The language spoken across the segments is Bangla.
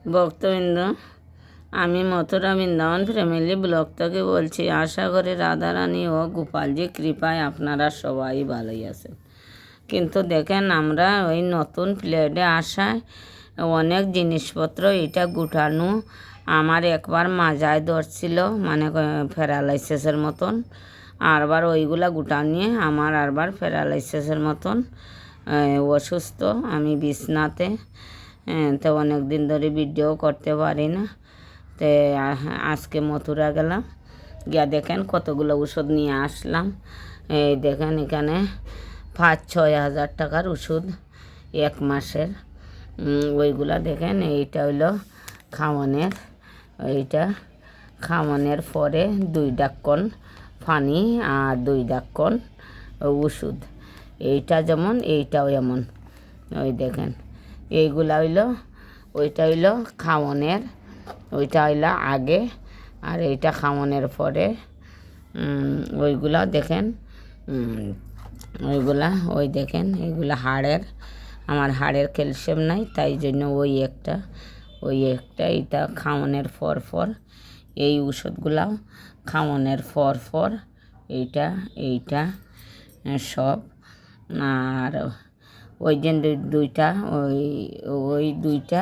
ভক্তবৃন্দ, আমি মথুরা বৃন্দাবন ফ্যামিলি ব্লগ থেকে বলছি। আশা করি রাধারানী ও গোপালজি কৃপায় আপনারা সবাই ভালোই আছেন। কিন্তু দেখেন, আমরা ওই নতুন প্লেটে আসায় অনেক জিনিসপত্র এটা গুটানো আমার একবার মাজায় ধরছিল, মানে প্যারালাইসিসের মতন। আরবার ওইগুলা গুটা নিয়ে আমার আরবার প্যারালাইসিসের মতন অসুস্থ। আমি বিছনাতে, তো অনেক দিন ধরে ভিডিও করতে পারি না। তো আজকে মথুরা গেলাম, গিয়া দেখেন কতগুলো ওষুধ নিয়ে আসলাম। এই দেখেন, এখানে 5-6 হাজার টাকার ওষুধ, 1 মাসের। ওইগুলা দেখেন, এইটা হইলো খাওয়ানের। এইটা খাওয়ানের পরে 2 ঢাকন পানি আর 2 ঢাকন ওষুধ। এইটা যেমন, এইটাও এমন। ওই দেখেন, এইগুলা হইলো, ওইটা হইলো খাওয়ানের, ওইটা হইলো আগে, আর এইটা খাওয়ানের পরে। ওইগুলা দেখেন, ওইগুলা ওই দেখেন, এইগুলা হাড়ের। আমার হাড়ের ক্যালসিয়াম নাই, তাই জন্য ওই একটা এইটা খাওয়ানোর পর এই ওষুধগুলা খাওয়ানোর পর এইটা সব। আর ওই যে দুইটা ওই দুইটা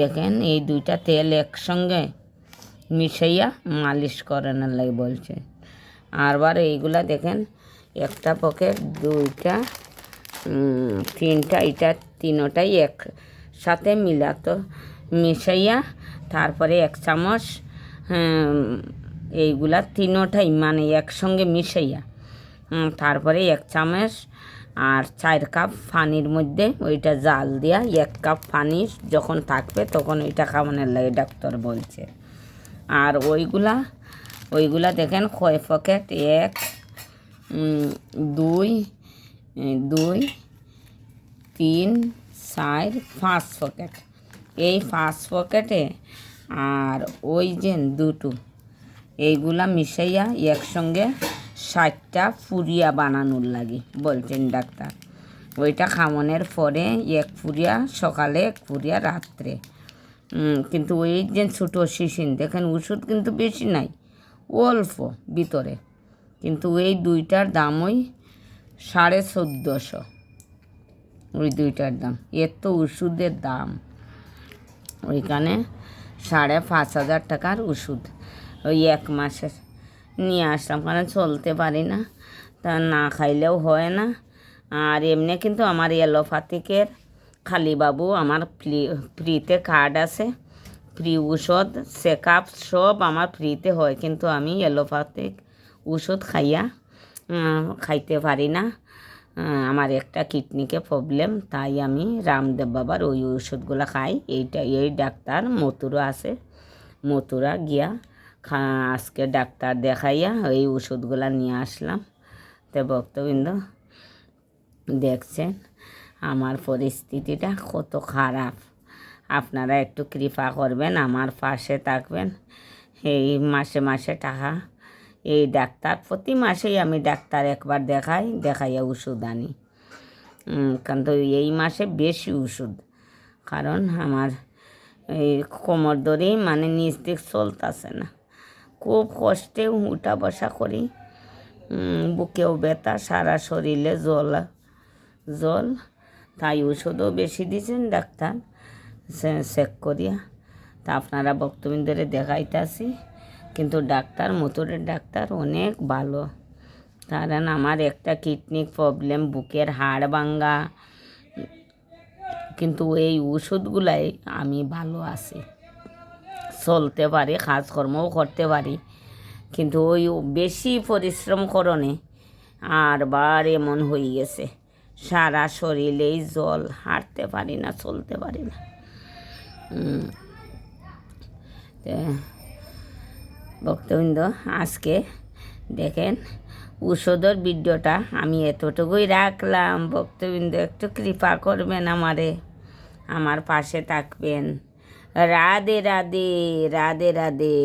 দেখেন, এই দুইটা তেল একসঙ্গে মিশাইয়া মালিশ করানোর লাগে বলছে। আরবার এইগুলা দেখেন, একটা পকেট, 2টা, 3টা, এটা 3টাই একসাথে মিলাতো মিশাইয়া, তারপরে 1 চামচ এইগুলা 3টাই মানে একসঙ্গে মিশাইয়া, তারপরে 1 চামচ আর 4 কাপ পানির মধ্যে ওইটা জাল দিয়া 1 কাপ পানি যখন থাকবে তখন ওইটা খাওয়ানোর লাগে ডাক্তার বলছে। আর ওইগুলা দেখেন কয় পকেট, 1, 2, 3, 4, 5 পকেট। এই 5 পকেটে আর ওই যে 2টো, এইগুলা মিশাইয়া একসঙ্গে 60টা পুরিয়া বানানোর লাগে বলছেন ডাক্তার। ওইটা খাওয়ানোর পরে 1 পুরিয়া সকালে, 1 পুরিয়া রাত্রে। কিন্তু ওই যে ছোটো শিশিন দেখেন, ওষুধ কিন্তু বেশি নাই, অল্প ভিতরে। কিন্তু এই 2টার দাম ওই 1450। ওই 2টার দাম, এত ওষুধের দাম। ওইখানে 5,500 টাকার ওষুধ ওই 1 মাসের নিয়ে আসলাম, কারণ চলতে পারি না, তা না খাইলেও হয় না। আর এমনি কিন্তু আমার এলোপ্যাথিকের খালিবাবু আমার ফ্রিতে কার্ড আছে, ফ্রি ওষুধ চেক আপ সব আমার ফ্রিতে হয়, কিন্তু আমি এলোপ্যাথিক ওষুধ খাইতে পারি না। আমার একটা কিডনিকে প্রবলেম, তাই আমি রামদেব বাবার ওই ওষুধগুলো খাই। এই ডাক্তার মথুরা আছে, মথুরা গিয়া আজকে ডাক্তার দেখাইয়া এই ওষুধগুলো নিয়ে আসলাম। তো ভক্তবৃন্দ, দেখছেন আমার পরিস্থিতিটা কত খারাপ। আপনারা একটু কৃপা করবেন, আমার পাশে থাকবেন। এই মাসে টাকা, এই ডাক্তার প্রতি মাসেই আমি ডাক্তার একবার দেখাইয়া ওষুধ আনি। কিন্তু এই মাসে বেশি ওষুধ, কারণ আমার এই কোমর ধরেই মানে নিচ দিক চলতেছে না, খুব কষ্টে উঠা বসা করি। বুকেও ব্যথা, সারা শরীরে জল, তাই ওষুধও বেশি দিয়েছেন ডাক্তার চেক করিয়া। তা আপনারা ভক্তবৃন্দরে দেখাইতেছি, কিন্তু ডাক্তার মথুরের ডাক্তার অনেক ভালো। কারণ আমার একটা কিডনি প্রবলেম, বুকের হাড় ভাঙ্গা, কিন্তু এই ওষুধগুলাই আমি ভালো আছি, চলতে পারি, কাজকর্মও করতে পারি। কিন্তু ওই বেশি পরিশ্রম করণে আরবার এমন হয়ে গেছে, সারা শরীরেই জল, হাঁটতে পারি না, চলতে পারি না। ভক্তবৃন্দ, আজকে দেখেন ওষুধের ভিডিওটা আমি এতটুকুই রাখলাম। ভক্তবৃন্দ, একটু কৃপা করবেন আমারে, আমার পাশে থাকবেন। রাধে রাধে, রাধে রাধে।